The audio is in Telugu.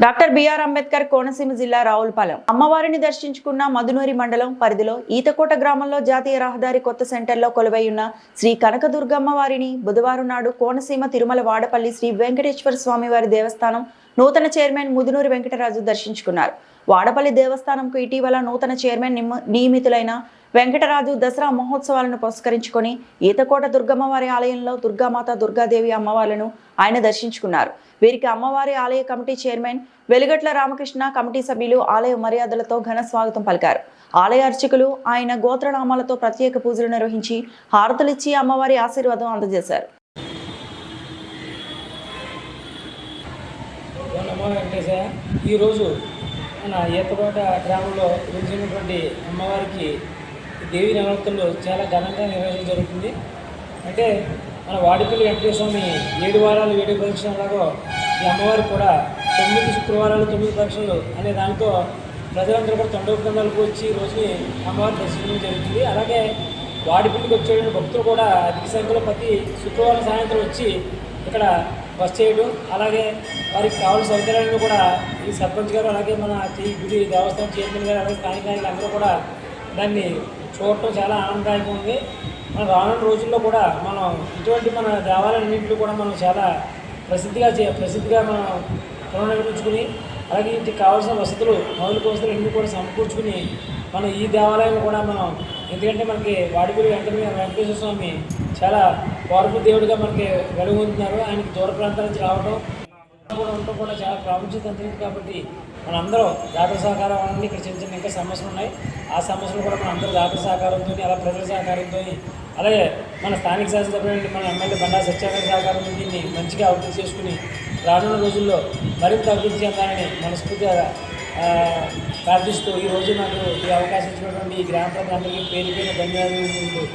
డాక్టర్ బిఆర్ అంబేద్కర్ కోనసీమ జిల్లా రావులపాలెం అమ్మవారిని దర్శించుకున్న మధునూరి మండలం పరిధిలో ఈతకోట గ్రామంలో జాతీయ రహదారి కొత్త సెంటర్లో కొలువై ఉన్న శ్రీ కనకదుర్గమ్మ వారిని బుధవారం నాడు కోనసీమ తిరుమల వాడపల్లి శ్రీ వెంకటేశ్వర స్వామి వారి దేవస్థానం నూతన చైర్మన్ ముదునూరి వెంకటరాజు దర్శించుకున్నారు. వాడపల్లి దేవస్థానంకు ఇటీవల నూతన చైర్మన్ నియమితులైన వెంకటరాజు దసరా మహోత్సవాలను పురస్కరించుకొని ఈతకోట దుర్గమ్మ వారి ఆలయంలో దుర్గామాత దుర్గాదేవి అమ్మవార్లను ఆయన దర్శించుకున్నారు. వీరికి అమ్మవారి ఆలయ కమిటీ చైర్మన్ వెలుగట్ల రామకృష్ణ, కమిటీ సభ్యులు ఆలయ మర్యాదలతో ఘన స్వాగతం పలికారు. ఆలయ అర్చకులు ఆయన గోత్రనామాలతో ప్రత్యేక పూజలు నిర్వహించి హారతులిచ్చి అమ్మవారి ఆశీర్వాదం అందజేశారు. ఈరోజు మన ఈతకోట గ్రామంలో వెలిసినటువంటి అమ్మవారికి దేవి నవరాత్రులు చాలా ఘనంగా నిర్వహించడం జరుగుతుంది. అంటే మన వాడిపల్లి వెంకటేశ్వర స్వామి 7 వారాలు 7 ప్రదక్షిణలాగా ఈ అమ్మవారికి కూడా 9 శుక్రవారాలు 9 ప్రదక్షిణలు అనే దాంతో ప్రజలందరూ కూడా తండోపతండాలకు వచ్చి ఈ రోజుని అమ్మవారిని దర్శించడం జరుగుతుంది. అలాగే వాడిపల్లికి వచ్చే భక్తులు కూడా అధిక సంఖ్యలో ప్రతి శుక్రవారం సాయంత్రం వచ్చి ఇక్కడ బస్ చేయడం, అలాగే వారికి కావాల్సిన సౌకర్యాలను కూడా ఈ సర్పంచ్ గారు, అలాగే మన గుడి దేవస్థానం చైర్మన్ గారు, అలాగే స్థానిక నాయకులు అందరూ కూడా దాన్ని చూడటం చాలా ఆనందదాయకంగా ఉంది. మన రానున్న రోజుల్లో కూడా మనం ఇటువంటి మన దేవాలయాలన్నింటిలో కూడా మనం చాలా ప్రసిద్ధిగా మనం పునర్నిర్మించుకుని, అలాగే ఇంటికి కావాల్సిన వసతులు మౌలిక వసతులు అన్నీ కూడా సమకూర్చుకుని మనం ఈ దేవాలయాన్ని కూడా మనం, ఎందుకంటే మనకి వాడిపల్లి వెంకటేశ్వర స్వామి చాలా పవర్ఫుల్ దేవుడిగా మనకి వెలుగుతున్నారు. ఆయనకి దూర ప్రాంతాల నుంచి రావడం కూడా ఉండటం కూడా చాలా ప్రాముఖ్యత అందింది. కాబట్టి మనందరం దాతల సహకారం అన్నీ ఇక్కడ చిన్న ఇంకా సమస్యలు ఉన్నాయి. ఆ సమస్యలు కూడా మన అందరూ దాతల సహకారంతో, అలా ప్రజల సహకారంతో, అలాగే మన స్థానిక శాసనసభ్యులు మన ఎమ్మెల్యే బండా సత్యాగ్రహ సహకారంతో దీన్ని మంచిగా అభివృద్ధి చేసుకుని రానున్న రోజుల్లో మరింత అభివృద్ధి చెందాలని మనస్ఫూర్తిగా ప్రార్థిస్తూ ఈరోజు నాకు ఈ అవకాశం ఇచ్చినటువంటి ఈ గ్రామ ప్రజలందరికీ పేరు ధన్యవాదాలు.